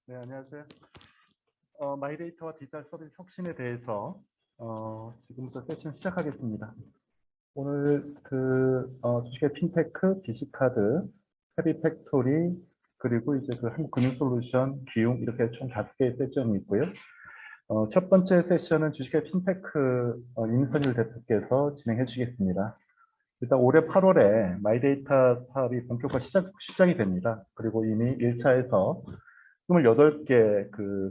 네, 안녕하세요. 마이데이터와 디지털 서비스 혁신에 대해서 지금부터 세션 시작하겠습니다. 오늘 주식의 핀테크, BC카드, 헤비팩토리, 그리고 이제 한국금융솔루션, 기움 이렇게 총 5개의 세션이 있고요. 첫 번째 세션은 주식의 핀테크 임선일 대표께서 진행해 주시겠습니다. 일단 올해 8월에 마이데이터 사업이 본격화 시작이 됩니다. 그리고 이미 1차에서 28개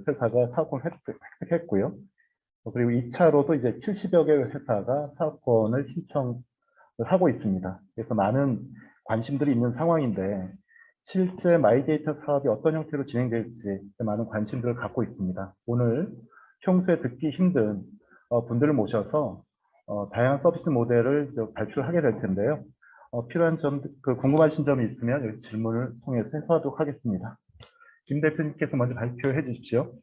회사가 사업권을 획득했고요. 그리고 2차로도 이제 70여 개 회사가 사업권을 신청을 하고 있습니다. 그래서 많은 관심들이 있는 상황인데 실제 마이데이터 사업이 어떤 형태로 진행될지 많은 관심들을 갖고 있습니다. 오늘 평소에 듣기 힘든 분들을 모셔서 다양한 서비스 모델을 발표하게 될 텐데요. 필요한 점, 궁금하신 점이 있으면 여기 질문을 통해서 해소하도록 하겠습니다. 김 대표님께서 먼저 발표해 주십시오.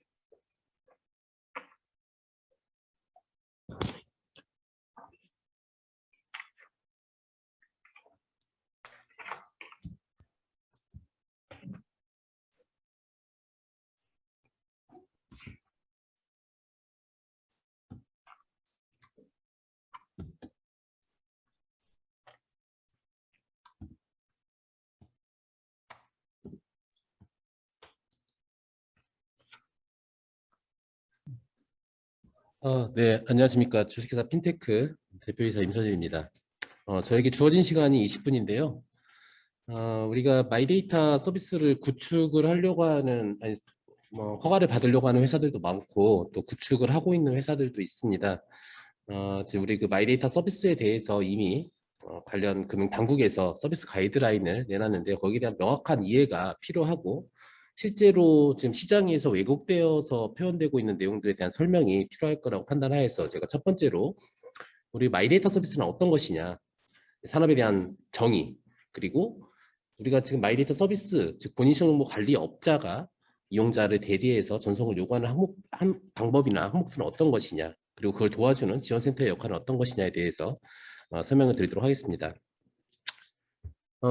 네, 안녕하십니까. 주식회사 핀테크 대표이사 임선일입니다. 저에게 주어진 시간이 20분인데요. 우리가 마이데이터 서비스를 구축을 하려고 하는, 허가를 받으려고 하는 회사들도 많고, 또 구축을 하고 있는 회사들도 있습니다. 지금 우리 그 마이데이터 서비스에 대해서 이미 관련 금융 당국에서 서비스 가이드라인을 내놨는데, 거기에 대한 명확한 이해가 필요하고, 실제로 지금 시장에서 왜곡되어서 표현되고 있는 내용들에 대한 설명이 필요할 거라고 판단하여서 제가 첫 번째로 우리 마이데이터 서비스는 어떤 것이냐, 산업에 대한 정의, 그리고 우리가 지금 마이데이터 서비스, 즉 본인정보 관리 업자가 이용자를 대리해서 전송을 요구하는 방법이나 항목들은 어떤 것이냐, 그리고 그걸 도와주는 지원센터의 역할은 어떤 것이냐에 대해서 설명을 드리도록 하겠습니다.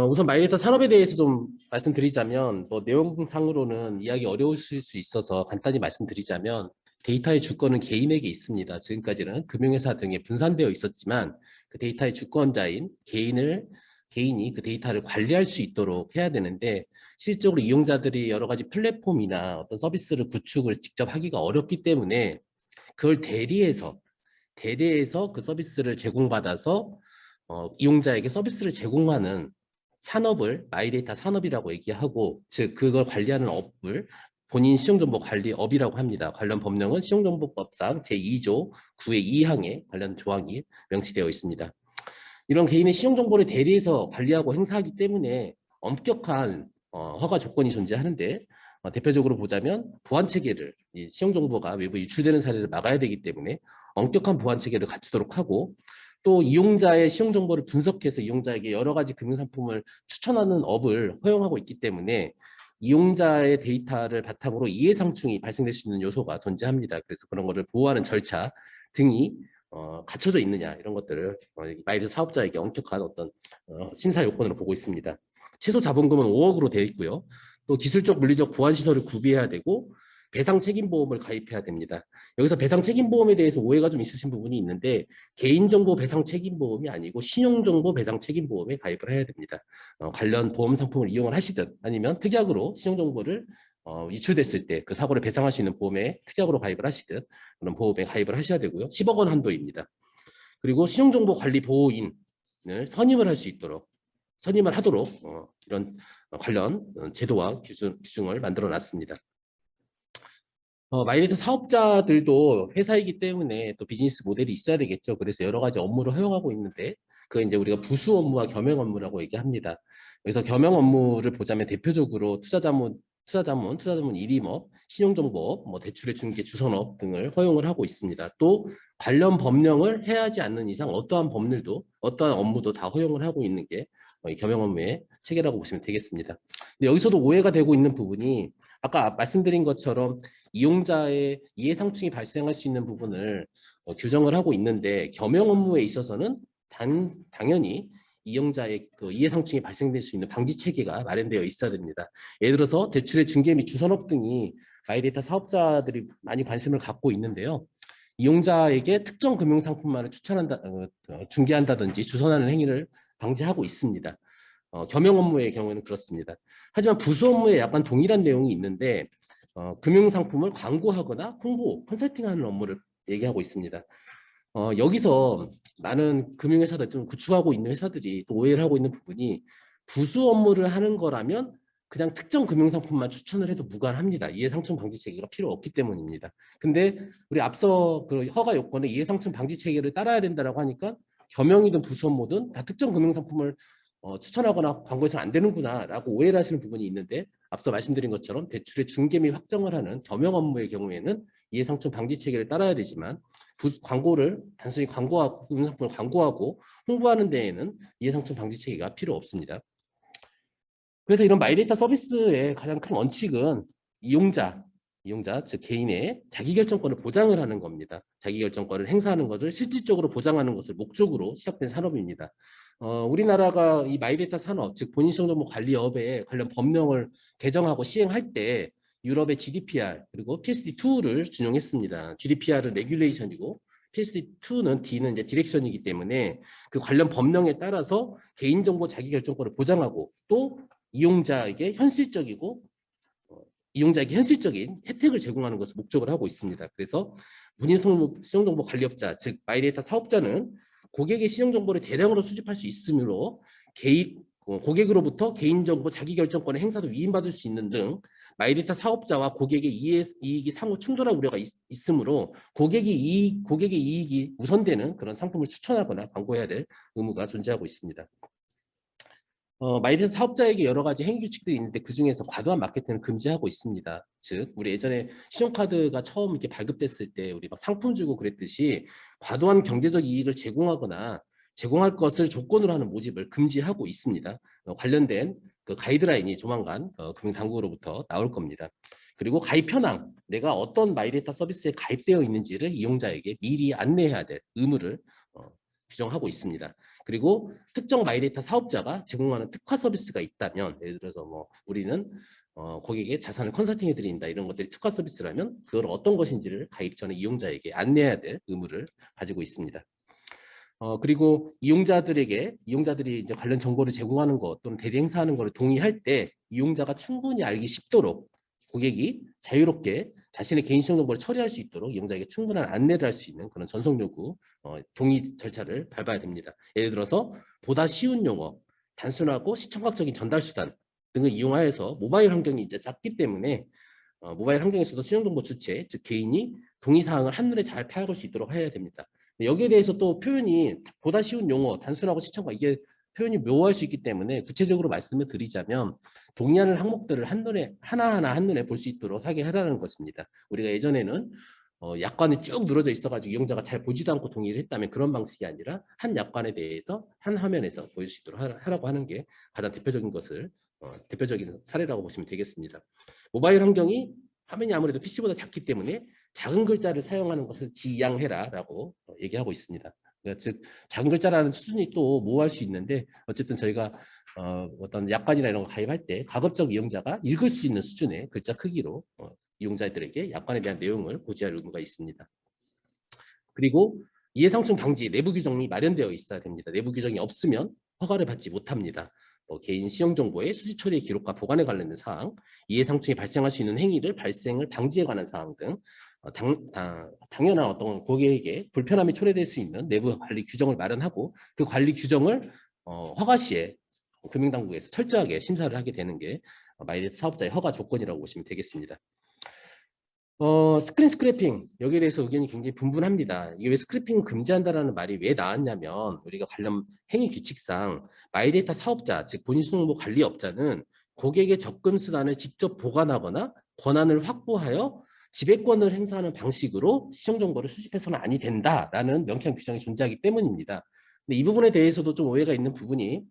우선 마이데이터 산업에 대해서 좀 말씀드리자면, 내용상으로는 이야기 어려우실 수 있어서 간단히 말씀드리자면, 데이터의 주권은 개인에게 있습니다. 지금까지는 금융회사 등에 분산되어 있었지만 그 데이터의 주권자인 개인이 그 데이터를 관리할 수 있도록 해야 되는데, 실적으로 이용자들이 여러 가지 플랫폼이나 어떤 서비스를 구축을 직접 하기가 어렵기 때문에 그걸 대리해서 그 서비스를 제공받아서 이용자에게 서비스를 제공하는 산업을 마이데이터 산업이라고 얘기하고, 즉 그걸 관리하는 업을 본인 시종정보관리업이라고 합니다. 관련 법령은 시종정보법상 제2조 9의 2항에 관련 조항이 명시되어 있습니다. 이런 개인의 시종정보를 대리해서 관리하고 행사하기 때문에 엄격한 허가 조건이 존재하는데, 대표적으로 보자면 보안체계를, 시종정보가 외부 유출되는 사례를 막아야 되기 때문에 엄격한 보안체계를 갖추도록 하고, 또 이용자의 시종정보를 분석해서 이용자에게 여러 가지 금융상품을 추천하는 업을 허용하고 있기 때문에 이용자의 데이터를 바탕으로 이해상충이 발생될 수 있는 요소가 존재합니다. 그래서 그런 것을 보호하는 절차 등이 갖춰져 있느냐, 이런 것들을 마이데이터 사업자에게 엄격한 어떤 심사 요건으로 보고 있습니다. 최소 자본금은 5억으로 되어 있고요. 또 기술적 물리적 보안 시설을 구비해야 되고 배상 책임 보험을 가입해야 됩니다. 여기서 배상 책임 보험에 대해서 오해가 좀 있으신 부분이 있는데, 개인정보 배상 책임 보험이 아니고 신용정보 배상 책임 보험에 가입을 해야 됩니다. 관련 보험 상품을 이용을 하시든 아니면 특약으로 신용정보를 유출됐을 때 그 사고를 배상할 수 있는 보험에 특약으로 가입을 하시든 그런 보험에 가입을 하셔야 되고요. 10억 원 한도입니다. 그리고 신용정보 관리 보호인을 선임을 할 수 있도록 선임을 하도록 이런 관련 제도와 규정을 만들어 놨습니다. 마이데이터 사업자들도 회사이기 때문에 또 비즈니스 모델이 있어야 되겠죠. 그래서 여러 가지 업무를 허용하고 있는데, 그거 이제 우리가 부수 업무와 겸용 업무라고 얘기합니다. 그래서 겸용 업무를 보자면 대표적으로 투자자문 일임업, 신용정보업, 대출의 중개 주선업 등을 허용을 하고 있습니다. 또 관련 법령을 해야지 않는 이상 어떠한 업무도 다 허용을 하고 있는 게 겸용 업무의 체계라고 보시면 되겠습니다. 근데 여기서도 오해가 되고 있는 부분이, 아까 말씀드린 것처럼 이용자의 이해상충이 발생할 수 있는 부분을 규정을 하고 있는데, 겸용 업무에 있어서는 당연히 이용자의 그 이해상충이 발생될 수 있는 방지 체계가 마련되어 있어야 됩니다. 예를 들어서 대출의 중개 및 주선업 등이 마이데이터 사업자들이 많이 관심을 갖고 있는데요. 이용자에게 특정 금융상품만을 중개한다든지 주선하는 행위를 방지하고 있습니다. 겸용 업무의 경우에는 그렇습니다. 하지만 부수 업무에 약간 동일한 내용이 있는데 금융상품을 광고하거나 홍보, 컨설팅하는 업무를 얘기하고 있습니다. 여기서 많은 금융회사들 좀 구축하고 있는 회사들이 또 오해를 하고 있는 부분이 부수 업무를 하는 거라면 그냥 특정 금융상품만 추천을 해도 무관합니다. 이해상충 방지 체계가 필요 없기 때문입니다. 근데 우리 앞서 그 허가 요건에 이해상충 방지 체계를 따라야 된다라고 하니까 겸용이든 부수 업무든 다 특정 금융상품을 추천하거나 광고해서는 안 되는구나라고 오해를 하시는 부분이 있는데 앞서 말씀드린 것처럼 대출의 중개 및 확정을 하는 겸용 업무의 경우에는 이해상충 방지 체계를 따라야 되지만 광고를 단순히 광고하고 금융상품을 광고하고 홍보하는 데에는 이해상충 방지 체계가 필요 없습니다. 그래서 이런 마이데이터 서비스의 가장 큰 원칙은 이용자 즉 개인의 자기결정권을 보장을 하는 겁니다. 자기결정권을 행사하는 것을 실질적으로 보장하는 것을 목적으로 시작된 산업입니다. 우리나라가 이 마이데이터 산업, 즉 본인시정정보관리업에 관련 법령을 개정하고 시행할 때 유럽의 GDPR 그리고 PSD2를 준용했습니다. GDPR은 레귤레이션이고 PSD2는 D는 이제 디렉션이기 때문에 그 관련 법령에 따라서 개인정보 자기결정권을 보장하고 또 이용자에게 현실적인 혜택을 제공하는 것을 목적으로 하고 있습니다. 그래서 본인시정정보 관리업자, 즉 마이데이터 사업자는 고객의 시정정보를 대량으로 수집할 수 있으므로 고객으로부터 개인정보 자기결정권의 행사도 위임받을 수 있는 등 마이데이터 사업자와 고객의 이익이 상호 충돌할 우려가 있으므로 고객의 이익이 우선되는 그런 상품을 추천하거나 광고해야 될 의무가 존재하고 있습니다. 마이데이터 사업자에게 여러 가지 행위 규칙들이 있는데 그 중에서 과도한 마케팅을 금지하고 있습니다. 즉 우리 예전에 신용카드가 처음 이렇게 발급됐을 때 우리 막 상품 주고 그랬듯이 과도한 경제적 이익을 제공하거나 제공할 것을 조건으로 하는 모집을 금지하고 있습니다. 관련된 그 가이드라인이 조만간 금융당국으로부터 나올 겁니다. 그리고 가입 현황, 내가 어떤 마이데이터 서비스에 가입되어 있는지를 이용자에게 미리 안내해야 될 의무를 규정하고 있습니다. 그리고 특정 마이데이터 사업자가 제공하는 특화 서비스가 있다면 예를 들어서 뭐 우리는 고객의 자산을 컨설팅해 드린다 이런 것들이 특화 서비스라면 그걸 어떤 것인지를 가입 전에 이용자에게 안내해야 될 의무를 가지고 있습니다. 그리고 이용자들이 이제 관련 정보를 제공하는 것 또는 대리 행사하는 것을 동의할 때 이용자가 충분히 알기 쉽도록 고객이 자유롭게 자신의 개인시정 정보를 처리할 수 있도록 이용자에게 충분한 안내를 할 수 있는 그런 전송 요구, 동의 절차를 밟아야 됩니다. 예를 들어서 보다 쉬운 용어, 단순하고 시청각적인 전달 수단 등을 이용하여서 모바일 환경이 이제 작기 때문에 모바일 환경에서도 시정정보 주체, 즉 개인이 동의사항을 한눈에 잘 파악할 수 있도록 해야 됩니다. 여기에 대해서 또 표현이 보다 쉬운 용어, 단순하고 시청각 이게 표현이 묘할 수 있기 때문에 구체적으로 말씀을 드리자면 동의하는 항목들을 하나하나 한눈에 볼 수 있도록 하게 하라는 것입니다. 우리가 예전에는 약관이 쭉 늘어져 있어가지고 이용자가 잘 보지도 않고 동의를 했다면 그런 방식이 아니라 한 약관에 대해서 한 화면에서 보일 수 있도록 하라고 하는 게 가장 대표적인 사례라고 보시면 되겠습니다. 모바일 환경이 화면이 아무래도 PC보다 작기 때문에 작은 글자를 사용하는 것을 지양해라라고 얘기하고 있습니다. 그러니까 즉 작은 글자라는 수준이 또 모호할 수 있는데 어쨌든 저희가 어떤 약관이나 이런 거 가입할 때 가급적 이용자가 읽을 수 있는 수준의 글자 크기로 이용자들에게 약관에 대한 내용을 고지할 의무가 있습니다. 그리고 이해상충 방지 내부 규정이 마련되어 있어야 됩니다. 내부 규정이 없으면 허가를 받지 못합니다. 개인 시정정보의 수집 처리 기록과 보관에 관련된 사항, 이해상충이 발생할 수 있는 행위를 발생을 방지에 관한 사항 등 당연한 어떤 고객에게 불편함이 초래될 수 있는 내부 관리 규정을 마련하고 그 관리 규정을 허가 시에 금융당국에서 철저하게 심사를 하게 되는 게 마이데이터 사업자의 허가 조건이라고 보시면 되겠습니다. 스크린 스크래핑 여기에 대해서 의견이 굉장히 분분합니다. 이게 왜 스크래핑 금지한다라는 말이 왜 나왔냐면 우리가 관련 행위 규칙상 마이데이터 사업자 즉 본인시정정보 관리업자는 고객의 접근 수단을 직접 보관하거나 권한을 확보하여 지배권을 행사하는 방식으로 시정정보를 수집해서는 아니 된다라는 명쾌한 규정이 존재하기 때문입니다. 근데 이 부분에 대해서도 좀 오해가 있는 부분이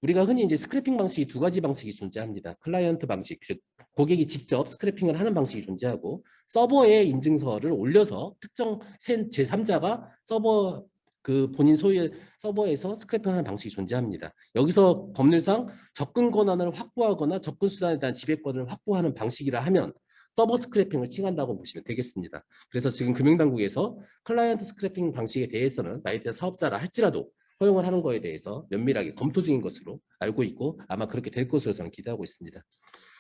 우리가 흔히 이제 스크래핑 방식이 두 가지 방식이 존재합니다. 클라이언트 방식, 즉 고객이 직접 스크래핑을 하는 방식이 존재하고 서버에 인증서를 올려서 특정 제3자가 서버 그 본인 소유의 서버에서 스크래핑하는 방식이 존재합니다. 여기서 법률상 접근 권한을 확보하거나 접근 수단에 대한 지배권을 확보하는 방식이라 하면 서버 스크래핑을 칭한다고 보시면 되겠습니다. 그래서 지금 금융당국에서 클라이언트 스크래핑 방식에 대해서는 마이데이터 사업자라 할지라도 허용을 하는 거에 대해서 면밀하게 검토 중인 것으로 알고 있고 아마 그렇게 될 것으로 저는 기대하고 있습니다.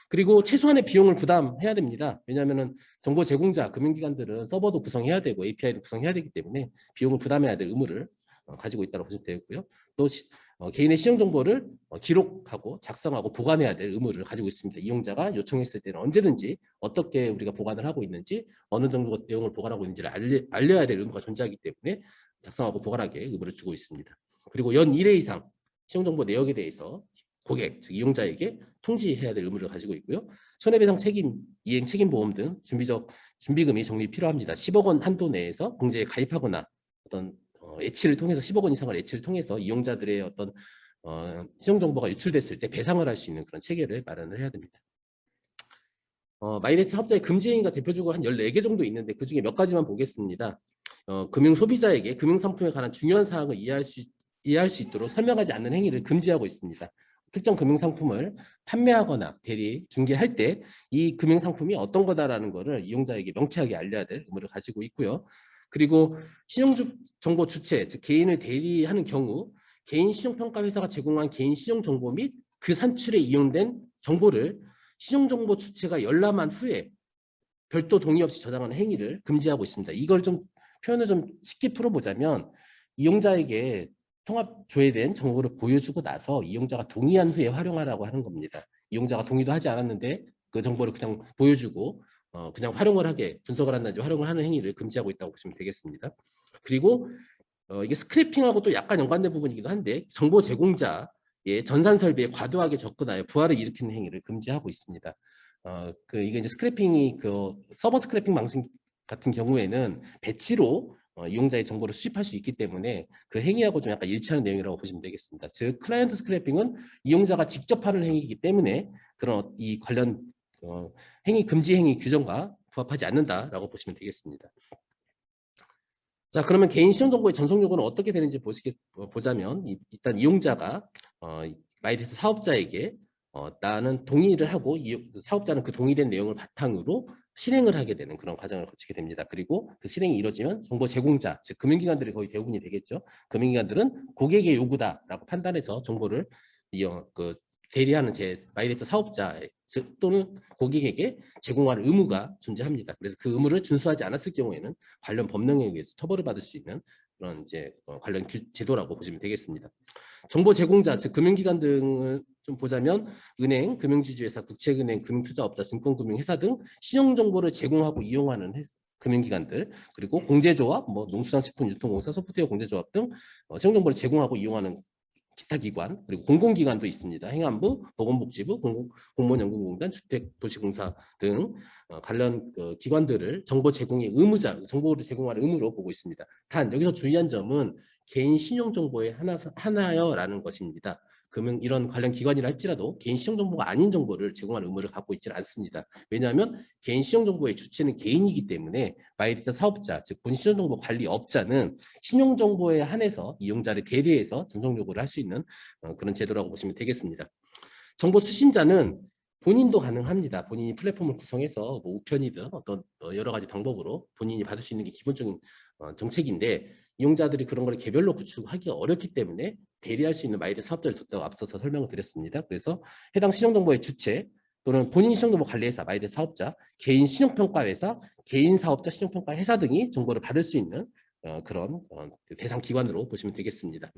그리고 최소한의 비용을 부담해야 됩니다. 왜냐하면 정보 제공자, 금융기관들은 서버도 구성해야 되고 API도 구성해야 되기 때문에 비용을 부담해야 될 의무를 가지고 있다고 보시면 되고요. 또 개인의 신용 정보를 기록하고 작성하고 보관해야 될 의무를 가지고 있습니다. 이용자가 요청했을 때는 언제든지 어떻게 우리가 보관을 하고 있는지 어느 정도 내용을 보관하고 있는지를 알려야 될 의무가 존재하기 때문에 작성하고 보관하게 의무를 주고 있습니다. 그리고 연 1회 이상 신용정보 내역에 대해서 고객, 즉 이용자에게 통지해야 될 의무를 가지고 있고요. 손해배상 책임, 이행 책임보험 등 준비금이 적립이 필요합니다. 10억 원 한도 내에서 공제에 가입하거나 어떤 애치를 통해서 10억 원 이상을 애치를 통해서 이용자들의 어떤 신용정보가 유출됐을 때 배상을 할 수 있는 그런 체계를 마련을 해야 됩니다. 마이데이터 사업자의 금지 행위가 대표적으로 한 14개 정도 있는데 그중에 몇 가지만 보겠습니다. 금융 소비자에게 금융 상품에 관한 중요한 사항을 이해할 수 있도록 설명하지 않는 행위를 금지하고 있습니다. 특정 금융 상품을 판매하거나 대리, 중개할 때 이 금융 상품이 어떤 거다라는 것을 이용자에게 명쾌하게 알려야 될 의무를 가지고 있고요. 그리고 신용정보 주체, 즉 개인을 대리하는 경우 개인 신용평가 회사가 제공한 개인 신용정보 및 그 산출에 이용된 정보를 신용정보 주체가 열람한 후에 별도 동의 없이 저장하는 행위를 금지하고 있습니다. 이걸 좀 표현을 좀 쉽게 풀어보자면 이용자에게 통합 조회된 정보를 보여주고 나서 이용자가 동의한 후에 활용하라고 하는 겁니다. 이용자가 동의도 하지 않았는데 그 정보를 그냥 보여주고 그냥 활용을 하게 분석을 한다든지 활용을 하는 행위를 금지하고 있다고 보시면 되겠습니다. 그리고 이게 스크래핑하고 또 약간 연관된 부분이기도 한데 정보 제공자의 전산 설비에 과도하게 접근하여 부하를 일으키는 행위를 금지하고 있습니다. 이게 이제 스크래핑이 서버 스크래핑 방식 같은 경우에는 배치로 이용자의 정보를 수집할 수 있기 때문에 그 행위하고 좀 약간 일치하는 내용이라고 보시면 되겠습니다. 즉 클라이언트 스크래핑은 이용자가 직접 하는 행위이기 때문에 그런 이 관련 행위 금지 행위 규정과 부합하지 않는다라고 보시면 되겠습니다. 자, 그러면 개인 신용정보의 전송 요구는 어떻게 되는지 보자면 일단 이용자가 마이데이터 사업자에게 나는 동의를 하고 사업자는 그 동의된 내용을 바탕으로 실행을 하게 되는 그런 과정을 거치게 됩니다. 그리고 그 실행이 이루어지면 정보 제공자, 즉 금융기관들이 거의 대부분이 되겠죠. 금융기관들은 고객의 요구다라고 판단해서 정보를 대리하는 마이데이터 사업자 또는 고객에게 제공할 의무가 존재합니다. 그래서 그 의무를 준수하지 않았을 경우에는 관련 법령에 의해서 처벌을 받을 수 있는 그런 이제 관련 제도라고 보시면 되겠습니다. 정보 제공자, 즉 금융기관 등을 좀 보자면 은행, 금융지주회사, 국책은행, 금융투자업자, 증권금융회사 등 신용정보를 제공하고 이용하는 금융기관들, 그리고 공제조합, 농수산식품유통공사, 소프트웨어 공제조합 등 신용정보를 제공하고 이용하는 기타 기관, 그리고 공공기관도 있습니다. 행안부, 보건복지부, 공무원연금공단, 주택도시공사 등 관련 기관들을 정보 제공의 정보를 제공할 의무로 보고 있습니다. 단 여기서 주의한 점은 개인 신용정보의 하나여라는 것입니다. 그러면 이런 관련 기관이라 할지라도 개인 신용정보가 아닌 정보를 제공할 의무를 갖고 있지는 않습니다. 왜냐하면 개인 신용정보의 주체는 개인이기 때문에 마이데이터 사업자, 즉 본인 신용정보 관리업자는 신용정보에 한해서 이용자를 대리해서 전송 요구를 할 수 있는 그런 제도라고 보시면 되겠습니다. 정보 수신자는 본인도 가능합니다. 본인이 플랫폼을 구성해서 우편이든 어떤 여러 가지 방법으로 본인이 받을 수 있는 게 기본적인 정책인데 이용자들이 그런 걸 개별로 구축하기가 어렵기 때문에 대리할 수 있는 마이데이터 사업자를 뒀다고 앞서서 설명을 드렸습니다. 그래서 해당 신용정보의 주체 또는 본인 신용정보 관리회사, 마이데이터 사업자, 개인 신용평가회사, 개인 사업자 신용평가회사 등이 정보를 받을 수 있는 그런 대상 기관으로 보시면 되겠습니다.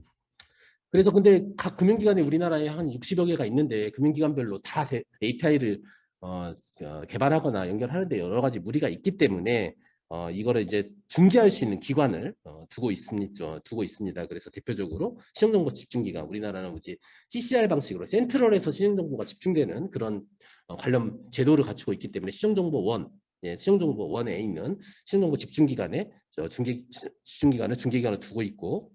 그래서 근데 각 금융기관이 우리나라에 한 60여 개가 있는데 금융기관별로 다 API를 개발하거나 연결하는데 여러 가지 무리가 있기 때문에 이거를 이제 중개할 수 있는 기관을 두고 있습니다. 그래서 대표적으로 신용정보 집중기관, 우리나라는 이제 CCR 방식으로 센트럴에서 신용정보가 집중되는 그런 관련 제도를 갖추고 있기 때문에 신용정보원, 신용정보원에 있는 신용정보 집중기관에 집중기관을 중개기관을 두고 있고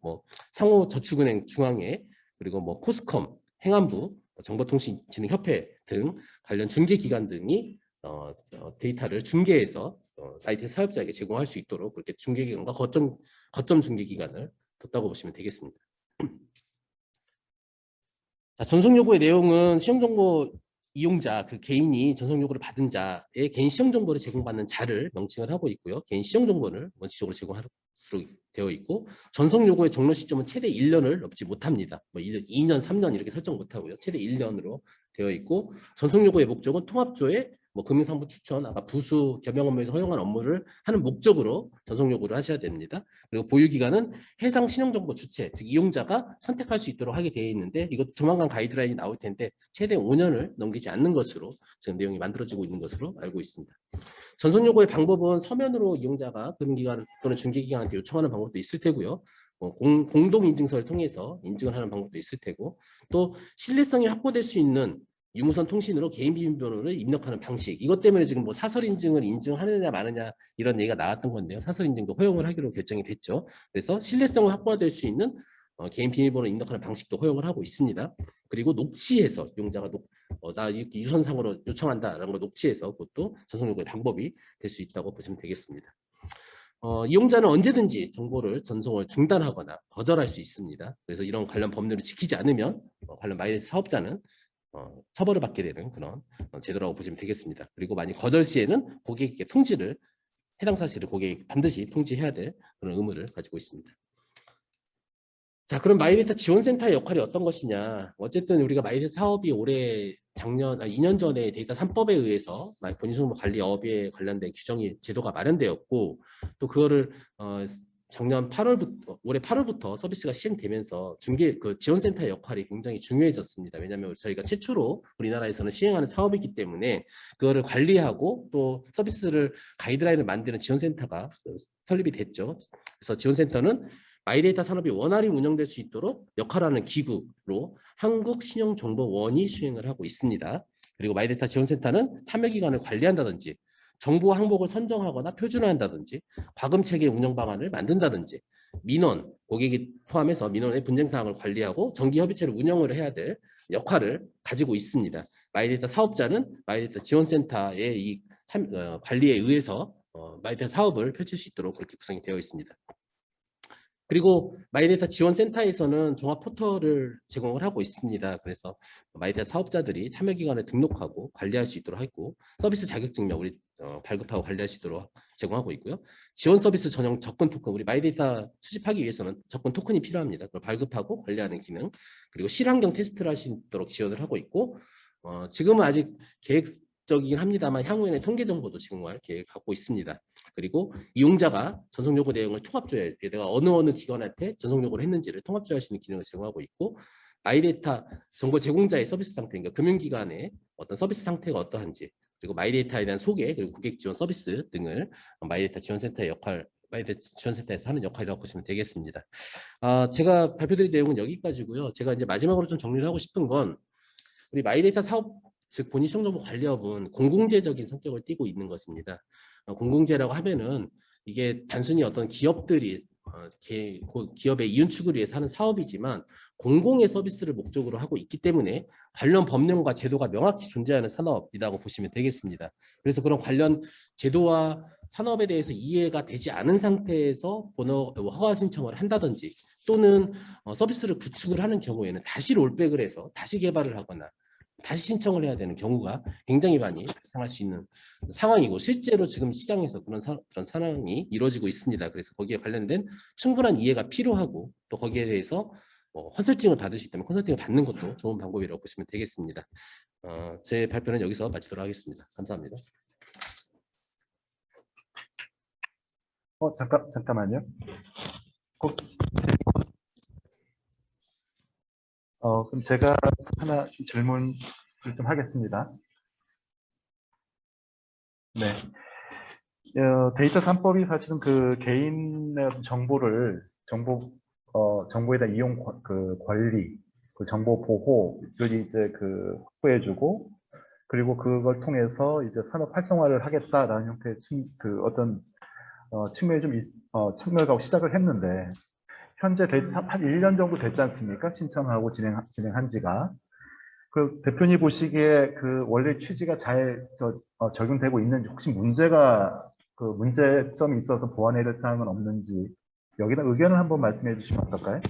상호저축은행 중앙회 그리고 코스컴, 행안부, 정보통신진흥협회 등 관련 중개기관 등이 데이터를 중개해서 마이데이터 사업자에게 제공할 수 있도록 그렇게 중개기관과 거점 중개기관을 뒀다고 보시면 되겠습니다. 자, 전송 요구의 내용은 신용정보 이용자 그 개인이 전송 요구를 받은 자의 개인 시정 정보를 제공받는 자를 명칭을 하고 있고요. 개인 시정 정보를 원칙적으로 제공하도록 되어 있고 전송 요구의 종료 시점은 최대 1년을 넘지 못합니다. 뭐 2년, 3년 이렇게 설정 못하고요. 최대 1년으로 되어 있고 전송 요구의 목적은 통합조의 뭐 금융상품 추천, 아까 부수 겸용 업무에서 허용한 업무를 하는 목적으로 전송 요구를 하셔야 됩니다. 그리고 보유 기간은 해당 신용 정보 주체, 즉 이용자가 선택할 수 있도록 하게 되어 있는데 이것 조만간 가이드라인이 나올 텐데 최대 5년을 넘기지 않는 것으로 지금 내용이 만들어지고 있는 것으로 알고 있습니다. 전송 요구의 방법은 서면으로 이용자가 금융기관 또는 중개기관한테 요청하는 방법도 있을 테고요. 공동 인증서를 통해서 인증을 하는 방법도 있을 테고 또 신뢰성이 확보될 수 있는 유무선 통신으로 개인 비밀번호를 입력하는 방식, 이것 때문에 지금 뭐 사설 인증을 인증하느냐 마느냐 이런 얘기가 나왔던 건데요. 사설 인증도 허용을 하기로 결정이 됐죠. 그래서 신뢰성을 확보될 수 있는 개인 비밀번호 입력하는 방식도 허용을 하고 있습니다. 그리고 녹취해서 이용자가 나 이렇게 유선상으로 요청한다라는 걸 녹취해서 그것도 전송 요구의 방법이 될 수 있다고 보시면 되겠습니다. 이용자는 언제든지 정보를 전송을 중단하거나 거절할 수 있습니다. 그래서 이런 관련 법률을 지키지 않으면 관련 마이데이터 사업자는 처벌을 받게 되는 그런 제도라고 보시면 되겠습니다. 그리고 만약 거절 시에는 고객에게 통지를 해당 사실을 고객에게 반드시 통지해야 될 그런 의무를 가지고 있습니다. 자, 그럼 마이데이터 지원센터의 역할이 어떤 것이냐? 어쨌든 우리가 마이데이터 사업이 올해 2년 전에 데이터 3법에 의해서 본인정보 관리업에 관련된 규정이 제도가 마련되었고 또 그거를 작년 8월부터 올해 8월부터 서비스가 시행되면서 지원센터의 역할이 굉장히 중요해졌습니다. 왜냐하면 저희가 최초로 우리나라에서는 시행하는 사업이기 때문에 그거를 관리하고 또 서비스를 가이드라인을 만드는 지원센터가 설립이 됐죠. 그래서 지원센터는 마이데이터 산업이 원활히 운영될 수 있도록 역할하는 기구로 한국신용정보원이 수행을 하고 있습니다. 그리고 마이데이터 지원센터는 참여기관을 관리한다든지 정보 항목을 선정하거나 표준화한다든지 과금체계 운영 방안을 만든다든지 민원, 고객이 포함해서 민원의 분쟁사항을 관리하고 정기협의체를 운영을 해야 될 역할을 가지고 있습니다. 마이데이터 사업자는 마이데이터 지원센터의 이 관리에 의해서 마이데이터 사업을 펼칠 수 있도록 그렇게 구성이 되어 있습니다. 그리고 마이데이터 지원센터에서는 종합 포털을 제공을 하고 있습니다. 그래서 마이데이터 사업자들이 참여기관을 등록하고 관리할 수 있도록 하고 서비스 자격증명 우리 발급하고 관리할 수 있도록 제공하고 있고요. 지원 서비스 전용 접근 토큰, 우리 마이데이터 수집하기 위해서는 접근 토큰이 필요합니다. 그걸 발급하고 관리하는 기능, 그리고 실환경 테스트를 할 수 있도록 지원을 하고 있고 지금은 아직 계획적이긴 합니다만 향후에는 통계 정보도 제공할 계획을 갖고 있습니다. 그리고 이용자가 전송 요구 내용을 통합조회, 내가 어느 기관한테 전송 요구를 했는지를 통합조회할 수 있는 기능을 제공하고 있고 마이데이터 정보 제공자의 서비스 상태, 그러니까 금융기관의 어떤 서비스 상태가 어떠한지, 그리고 마이데이터에 대한 소개, 그리고 고객 지원 서비스 등을 마이데이터 지원센터의 마이데이터 지원센터에서 하는 역할이라고 보시면 되겠습니다. 제가 발표드릴 내용은 여기까지고요. 제가 이제 마지막으로 좀 정리를 하고 싶은 건 우리 마이데이터 사업, 즉 본인시정정보 관리업은 공공재적인 성격을 띠고 있는 것입니다. 공공재라고 하면은 이게 단순히 어떤 기업들이 기업의 이윤축을 위해서 하는 사업이지만 공공의 서비스를 목적으로 하고 있기 때문에 관련 법령과 제도가 명확히 존재하는 산업이라고 보시면 되겠습니다. 그래서 그런 관련 제도와 산업에 대해서 이해가 되지 않은 상태에서 허가 신청을 한다든지 또는 서비스를 구축을 하는 경우에는 다시 롤백을 해서 다시 개발을 하거나 다시 신청을 해야 되는 경우가 굉장히 많이 발생할 수 있는 상황이고 실제로 지금 시장에서 그런 상황이 이루어지고 있습니다. 그래서 거기에 관련된 충분한 이해가 필요하고 또 거기에 대해서 컨설팅을 받을 수 있다면 컨설팅을 받는 것도 좋은 방법이라고 보시면 되겠습니다. 제 발표는 여기서 마치도록 하겠습니다. 감사합니다. 잠깐만요. 그럼 제가 하나 질문을 좀 하겠습니다. 네. 데이터 3법이 사실은 그 개인의 정보에 대한 이용 관리, 그 정보 보호를 이제 확보해주고, 그리고 그걸 통해서 이제 산업 활성화를 하겠다라는 형태의 어떤 측면이 측면을 시작을 했는데, 현재 한 1년 정도 됐지 않습니까? 신청하고 진행한 지가. 그 대표님 보시기에 그 원래 취지가 잘 적용되고 있는지, 혹시 문제점이 있어서 보완해야 될 사항은 없는지, 여기다 의견을 한번 말씀해 주시면 어떨까요?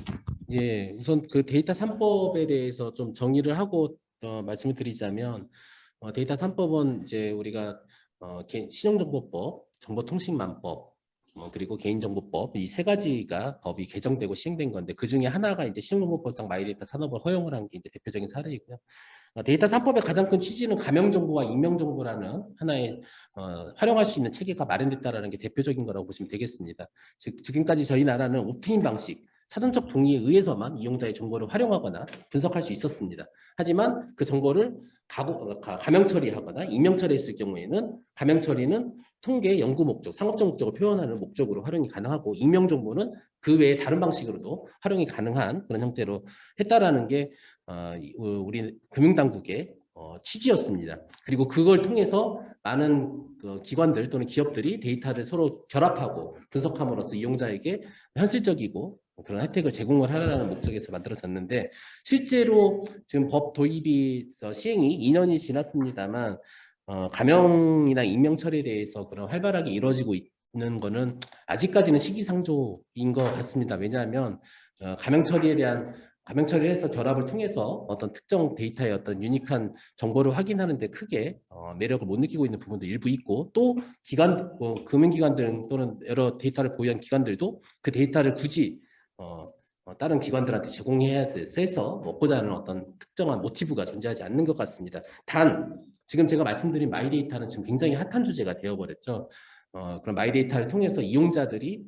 예, 우선 그 데이터 3법에 대해서 좀 정의를 하고 말씀을 드리자면 데이터 3법은 이제 우리가 신용정보법, 정보통신망법, 그리고 개인정보법 이 세 가지가 법이 개정되고 시행된 건데 그 중에 하나가 이제 신용정보법상 마이데이터 산업을 허용을 한 게 이제 대표적인 사례이고요. 데이터 3법의 가장 큰 취지는 가명정보와 익명정보라는 하나의 활용할 수 있는 체계가 마련됐다라는 게 대표적인 거라고 보시면 되겠습니다. 즉 지금까지 저희 나라는 옵트인 방식, 사전적 동의에 의해서만 이용자의 정보를 활용하거나 분석할 수 있었습니다. 하지만 그 정보를 가명 처리하거나 익명 처리했을 경우에는 가명 처리는 통계, 연구 목적, 상업적 목적을 표현하는 목적으로 활용이 가능하고 익명 정보는 그 외에 다른 방식으로도 활용이 가능한 그런 형태로 했다라는 게 우리 금융당국의 취지였습니다. 그리고 그걸 통해서 많은 기관들 또는 기업들이 데이터를 서로 결합하고 분석함으로써 이용자에게 현실적이고 그런 혜택을 제공을 하라는 목적에서 만들어졌는데 실제로 지금 법 도입이 시행이 2년이 지났습니다만 가명이나 익명 처리에 대해서 그런 활발하게 이루어지고 있는 거는 아직까지는 시기상조인 것 같습니다. 왜냐하면 가명 처리를 해서 결합을 통해서 어떤 특정 데이터의 어떤 유니크한 정보를 확인하는데 크게 매력을 못 느끼고 있는 부분도 일부 있고 또 금융기관들 또는 여러 데이터를 보유한 기관들도 그 데이터를 굳이 다른 기관들한테 제공해야 해서 먹고자 하는 어떤 특정한 모티브가 존재하지 않는 것 같습니다. 단 지금 제가 말씀드린 마이데이터는 지금 굉장히 핫한 주제가 되어버렸죠. 그런 마이데이터를 통해서 이용자들이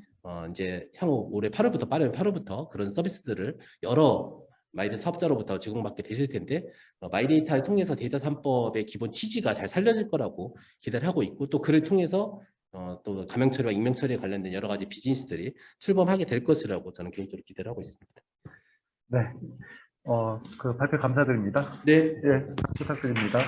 이제 향후 올해 8월부터 빠르면 8월부터 그런 서비스들을 여러 마이데이터 사업자로부터 제공받게 되실 텐데 마이데이터를 통해서 데이터 3법의 기본 취지가 잘 살려질 거라고 기대를 하고 있고 또 그를 통해서 또 가명 처리와 익명 처리에 관련된 여러 가지 비즈니스들이 출범하게 될 것이라고 저는 개인적으로 기대를 하고 있습니다. 네, 그 발표 감사드립니다. 네. 예, 부탁드립니다.